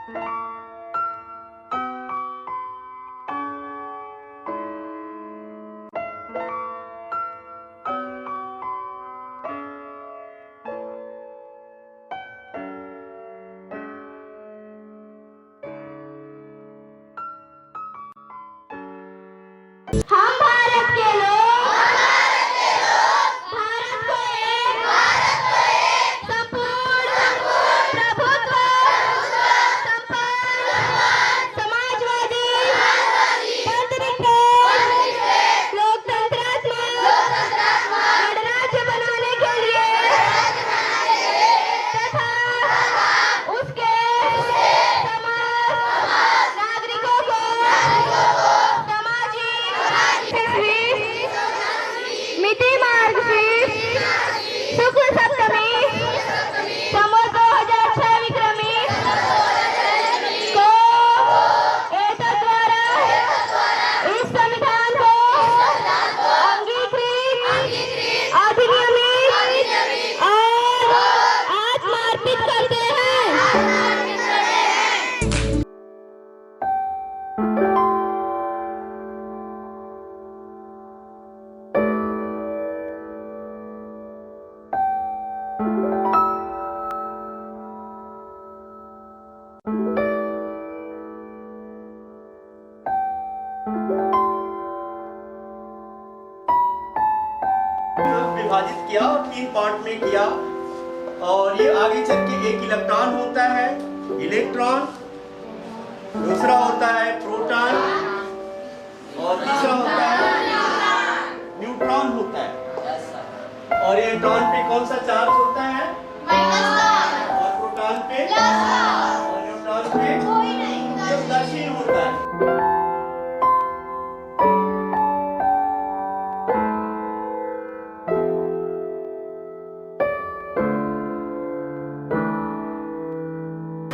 हम भारत के लोग भारत को एक संपूर्ण प्रभुत्व संपन्न समाजवादी गणतंत्रात्मक गणराज्य बनाने के लिए तथा उसके समस्त नागरिकों को मिति मार्गशीर्ष शुक्ल सप्तमी संवत 2006 विक्रमी को एतद्द्वारा इस संविधान को अंगीकृत अधिनियमित और आत्मार्पित करते हैं। विभाजित किया और 3 पार्ट में किया और ये आगे चल के एक इलेक्ट्रॉन होता है, इलेक्ट्रॉन, दूसरा होता है प्रोटॉन और तीसरा होता है न्यूट्रॉन होता है। और इलेक्ट्रॉन पे कौन सा चार्ज होता है? और प्रोटॉन पे और न्यूट्रॉन पे उदासीन होता है।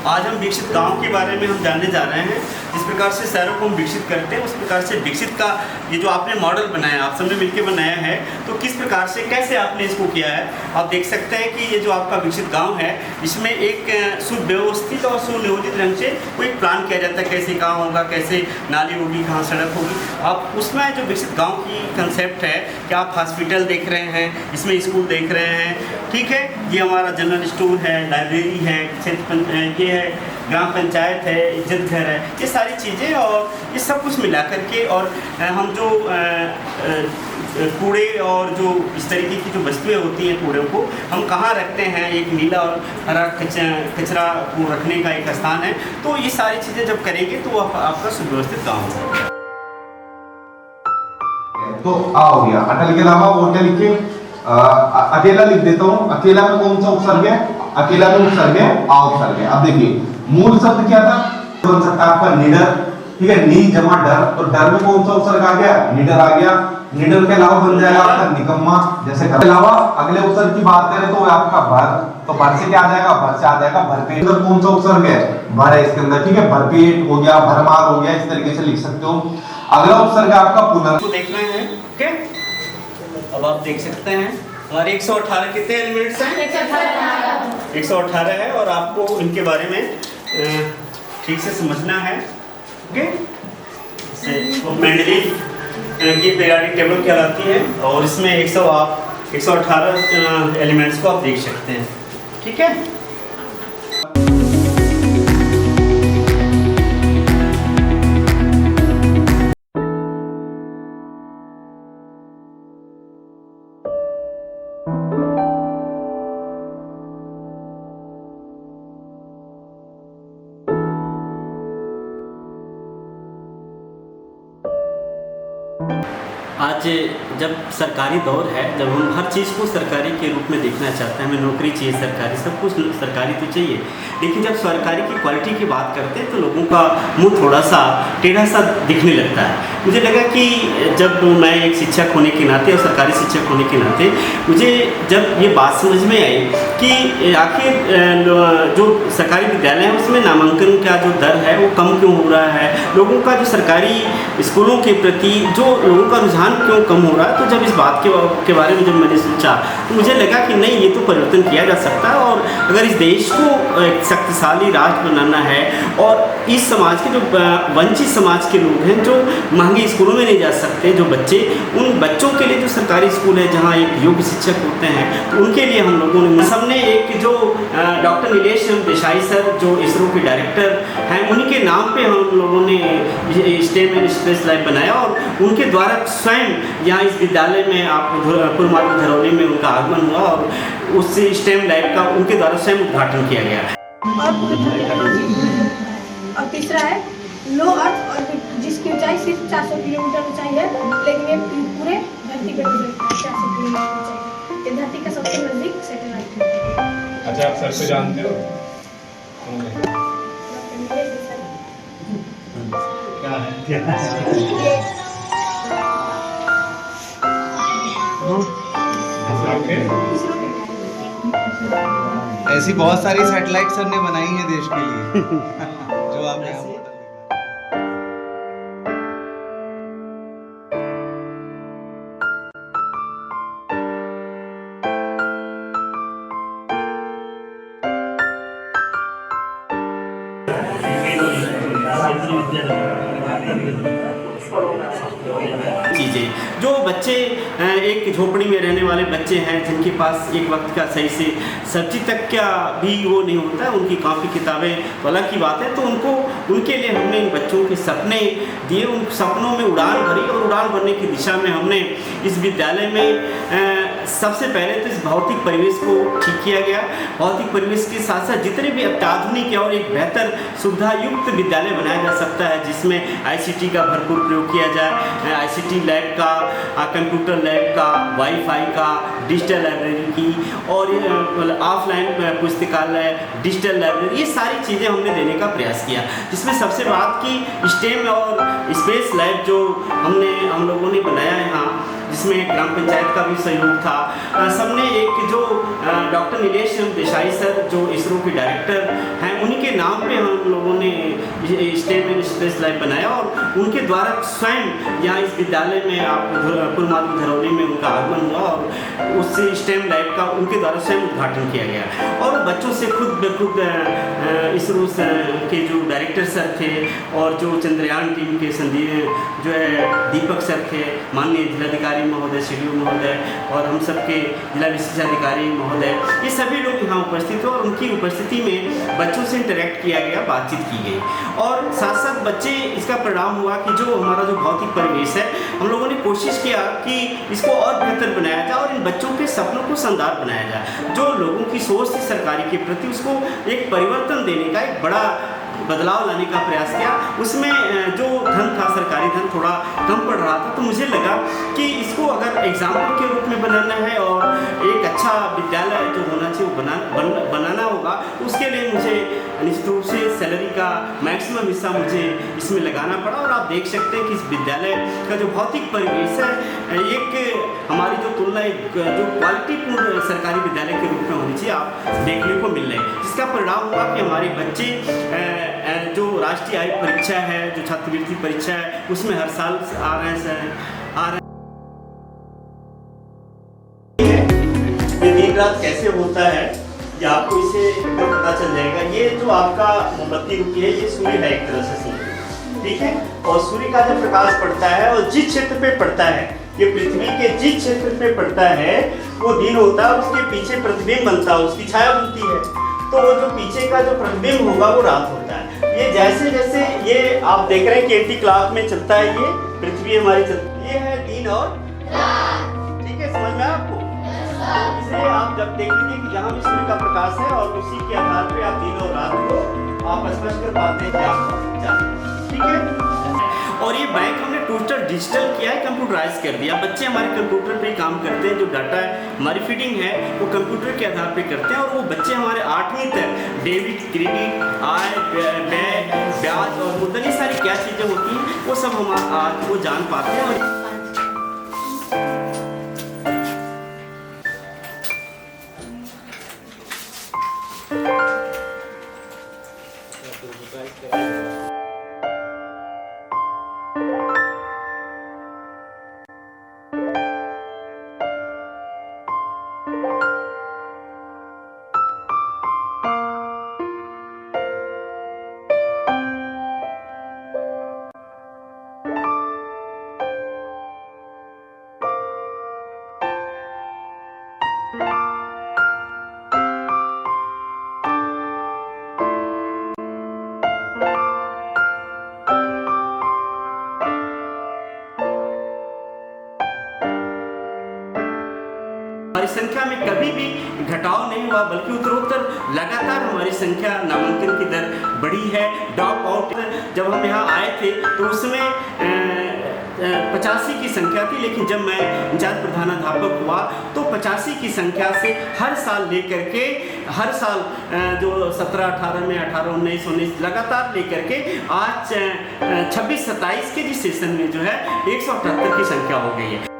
आज हम विकसित गांव के बारे में हम जानने जा रहे हैं। जिस प्रकार से शहरों को हम विकसित करते हैं उस प्रकार से विकसित का ये जो आपने मॉडल बनाया, आप सबने मिलकर बनाया है, तो किस प्रकार से कैसे आपने इसको किया है। आप देख सकते हैं कि ये जो आपका विकसित गांव है इसमें एक सुव्यवस्थित और सुनियोजित ढंग से कोई प्लान किया जाता है, कैसे कहाँ होगा, कैसे नाली होगी, कहाँ सड़क होगी। आप उसमें जो विकसित गाँव की कंसेप्ट है कि आप हॉस्पिटल देख रहे हैं, इसमें स्कूल देख रहे हैं, ठीक है, ये हमारा जनरल स्टोर है, लाइब्रेरी है, ये है ग्राम पंचायत है, इज्जत घर है, ये सारी चीज़ें और ये सब कुछ मिला करके और हम जो कूड़े और जो इस तरीके की जो वस्तुएं होती हैं कूड़े को हम कहाँ रखते हैं, एक नीला और हरा कचरा को रखने का एक स्थान है। तो ये सारी चीज़ें जब करेंगे तो आपका सुव्यवस्थित गाँव होगा। तो आ हो गया, अटल के अलावा और क्या लिखे? अकेला लिख देता हूँ। अकेला में कौन सा उपसर्ग है? अकेला में उपसर्ग है आ उपसर्ग है। अब देखिए मूल शब्द क्या था? बन सकता है आपका निडर, ठीक है, नी जमा डर, तो डर में कौन सा उपसर्ग आ गया? निडर आ गया। निडर के अलावा बन जाएगा आपका निकम्मा। जैसे के अलावा अगले उपसर्ग की बात करें तो आपका भर, तो भर से क्या आ जाएगा? भर से आ जाएगा भरपेट। अंदर कौन सा उपसर्ग है? भर है इसके अंदर, ठीक है, भरपेट हो गया, भरमार हो गया, इस तरीके से लिख सकते हो। अगला उपसर्ग आपका पुनः तो देख रहे हैं, ओके, अब आप देख सकते हैं हमारे 118 कितने एलिमेंट्स हैं? 118 है और आपको इनके बारे में ठीक से समझना है, ओके। मेंडलीव की पीरियोडिक टेबल कहलाती है और इसमें 118 एलिमेंट्स को आप देख सकते हैं, ठीक है। आज जब सरकारी दौर है, जब हम हर चीज़ को सरकारी के रूप में देखना चाहते हैं, हमें नौकरी चाहिए सरकारी, सब कुछ सरकारी तो चाहिए, लेकिन जब सरकारी की क्वालिटी की बात करते हैं तो लोगों का मुंह थोड़ा सा टेढ़ा सा दिखने लगता है। मुझे लगा कि जब मैं एक शिक्षक होने के नाते और सरकारी शिक्षक होने के नाते मुझे जब ये बात समझ में आई कि आखिर जो सरकारी विद्यालय है उसमें नामांकन का जो दर है वो कम क्यों हो रहा है, लोगों का जो सरकारी स्कूलों के प्रति जो लोगों का रुझान क्यों कम हो रहा है। तो जब इस बात के बारे में जब मैंने सोचा तो मुझे लगा कि नहीं, ये तो परिवर्तन किया जा सकता है। और अगर इस देश को एक शक्तिशाली राष्ट्र बनाना है और इस समाज के जो वंचित समाज के लोग हैं, जो महंगे स्कूलों में नहीं जा सकते, जो बच्चे, उन बच्चों के लिए जो सरकारी स्कूल है जहाँ एक योग्य शिक्षक होते हैं, तो उनके लिए हम लोगों ने सबने एक जो डॉक्टर नीलेश देसाई सर जो इसरो के डायरेक्टर हैं, उन्हीं के नाम पे हम लोगों ने स्टेम एंड स्पेस लैब बनाया और उनके द्वारा स्वयं यहाँ इस विद्यालय में आप पूर्व मार्ग धरौली में उनका आगमन हुआ और उस स्टेम लैब का उनके द्वारा स्वयं उद्घाटन किया गया। और तीसरा है लो अर्थ ऑर्बिट, जिसकी ऊंचाई सिर्फ 400 किलोमीटर ऊंचाई है, लेकिन ये पूरे धरती पे गुजरता है 400 किलोमीटर ऊंचाई। ये धरती का सबसे नजदीक सैटेलाइट है। अच्छा, आप सर पे जानते हो क्या है? ऐसी बहुत सारी सैटेलाइट सर ने बनाई है देश के लिए जो आपने यहाँ मॉडल चीज़ें जो बच्चे एक झोपड़ी में रहने वाले बच्चे हैं, जिनके पास एक वक्त का सही से सब्जी तक क्या भी वो नहीं होता है, उनकी काफ़ी किताबें तो अलग की बात है। तो उनके लिए हमने इन बच्चों के सपने दिए, उन सपनों में उड़ान भरी और उड़ान भरने की दिशा में हमने इस विद्यालय में सबसे पहले तो इस भौतिक परिवेश को ठीक किया गया। भौतिक परिवेश के साथ साथ जितने भी अत्याधुनिक और एक बेहतर सुविधा युक्त विद्यालय बनाया जा सकता है, जिसमें ICT का भरपूर प्रयोग किया जाए, ICT लैब का, कंप्यूटर लैब का, वाईफाई का, डिजिटल लाइब्रेरी की और ऑफलाइन पुस्तकालय, डिजिटल लाइब्रेरी, ये सारी चीज़ें हमने देने का प्रयास किया। जिसमें सबसे बात की स्टेम और स्पेस लैब जो हम लोगों ने बनाया यहाँ, जिसमें ग्राम पंचायत का भी सहयोग था। सबने एक जो डॉक्टर नीलेश देसाई सर जो इसरो के डायरेक्टर हैं, उन्हीं के नाम पे हम लोगों ने स्टेम एंड स्पेस लैब बनाया और उनके द्वारा स्वयं यहाँ इस विद्यालय में आप पूर्व मार्ग धरौली में उनका आगमन हुआ और उस स्टेम लैब का उनके द्वारा स्वयं उद्घाटन किया गया। और बच्चों से खुद ब खुद इसरो के जो डायरेक्टर सर थे और जो चंद्रयान टीम के जो है दीपक सर थे, माननीय जिलाधिकारी महोदय, शेड्यूल महोदय और हम सबके जिला विशेषाधिकारी महोदय, ये सभी लोग यहाँ उपस्थित हो और उनकी उपस्थिति में बच्चों से इंटरेक्ट किया गया, बातचीत की गई। और साथ साथ बच्चे, इसका परिणाम हुआ कि जो हमारा जो भौतिक परिवेश है, हम लोगों ने कोशिश किया कि इसको और बेहतर बनाया जाए और इन बच्चों के सपनों को शानदार बनाया जाए। जो लोगों की सोच थी सरकारी के प्रति, उसको एक परिवर्तन देने का, एक बड़ा बदलाव लाने का प्रयास किया। उसमें जो धन था, सरकारी धन थोड़ा कम पड़ रहा था, तो मुझे लगा कि इसको अगर एग्जाम्पल के रूप में बनाना है और एक अच्छा विद्यालय जो होना चाहिए वो बनाना होगा, तो उसके लिए मुझे निश्चित रूप से सैलरी का मैक्सिमम हिस्सा मुझे इसमें लगाना पड़ा। और आप देख सकते हैं कि इस विद्यालय का जो भौतिक परिवेश है, एक हमारी जो तुलना एक जो क्वालिटीपूर्ण सरकारी विद्यालय के रूप में होनी चाहिए, आप देखने को मिल रहे हैं। जिसका परिणाम हुआ कि हमारे बच्चे जो राष्ट्रीय आय परीक्षा है, जो छात्रवृत्ति परीक्षा है, उसमें हर साल आ रहे हैं। ये दिन रात कैसे होता है, ये आपको इसे पता चल जाएगा। ये जो आपका मोमबत्ती रुकी है, ये सूर्य है एक तरह से सूर्य, ठीक है। और सूर्य का जब प्रकाश पड़ता है और जिस क्षेत्र पे पड़ता है, ये पृथ्वी के जिस क्षेत्र पे पड़ता है वो दिन होता है, उसके पीछे प्रतिबिंब बनता है, उसकी छाया बनती है। तो वो जो पीछे का जो प्रतिबिंब होगा वो रात होता है। ये जैसे जैसे ये आप देख रहे हैं कि एंटी क्लॉक में चलता है, ये पृथ्वी हमारी चलती है, ये है दिन और रात, ठीक है, समझ में आपको। इसे आप जब देख लीजिए कि जहाँ भी सूर्य का प्रकाश है और उसी के आधार पे आप दिन और रात को आप स्पष्ट कर पाते हैं, ठीक है। और ये बैंक हमने टोटल डिजिटल किया है, कंप्यूटराइज कर दिया। बच्चे हमारे कंप्यूटर पे काम करते हैं, जो डाटा हमारी फीडिंग है वो कंप्यूटर के आधार पे करते हैं। और वो बच्चे हमारे 8वीं तक डेबिट, क्रेडिट, आय, व्यय, ब्याज और मुद्दल, ये सारी क्या चीज़ें होती हैं वो सब हम आज वो जान पाते हैं। हमारी संख्या में कभी भी घटाव नहीं हुआ, बल्कि उत्तरोत्तर लगातार हमारी संख्या नामांकन की दर बढ़ी है। ड्रॉप आउट जब हम यहाँ आए थे तो उसमें 85 की संख्या थी, लेकिन जब मैं इंचार्ज प्रधानाध्यापक हुआ तो 85 की संख्या से हर साल लेकर के हर साल जो 17, 18 में 18, 19, 19 लगातार लेकर के आज 26, 27 के जिस सेशन में जो है 178 की संख्या हो गई है।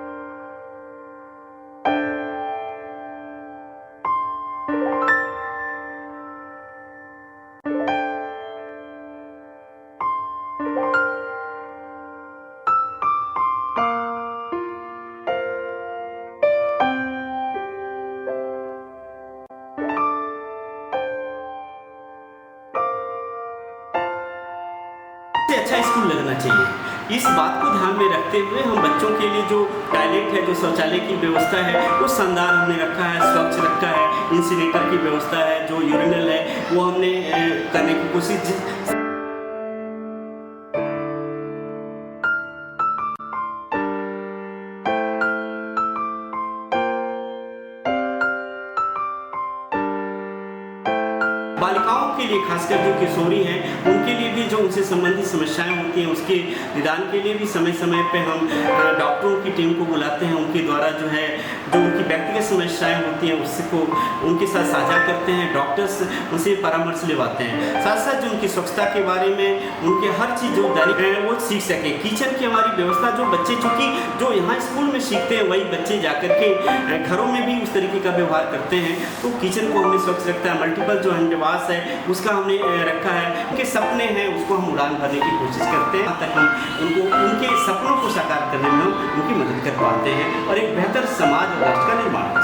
अच्छा स्कूल लगना चाहिए। इस बात को ध्यान में रखते हुए हम बच्चों के लिए जो टॉयलेट है, जो शौचालय की व्यवस्था है वो शानदार हमने रखा है, स्वच्छ रखा है। इंसिनेटर की व्यवस्था है, जो यूरिनल है वो हमने करने की कोशिश। बालिकाओं के लिए खासकर जो किशोरी हैं उनके लिए भी जो उनसे संबंधित समस्याएं होती हैं उसके निदान के लिए भी समय समय पे हम डॉक्टरों की टीम को बुलाते हैं। उनके द्वारा जो है जो उनकी व्यक्तिगत समस्याएं होती हैं उसको उनके साथ साझा करते हैं। डॉक्टर्स उनसे परामर्श लेवाते हैं। साथ साथ जो उनकी स्वच्छता के बारे में उनके हर चीज़ जो दैनिक है वो सीख सके। किचन की हमारी व्यवस्था जो बच्चे चूँकि जो यहाँ स्कूल में सीखते हैं वही बच्चे जाकर के घरों में भी उस तरीके का व्यवहार करते हैं। तो किचन को हमने स्वच्छ रखता है। मल्टीपल जो निवास है उसका हमने रखा है। उनके सपने हैं उसको हम उड़ान भरने की कोशिश करते हैं तक हम उनको उनके सपनों को साकार करने में हम उनकी मदद कर पाते हैं और एक बेहतर समाज और राष्ट्र का निर्माण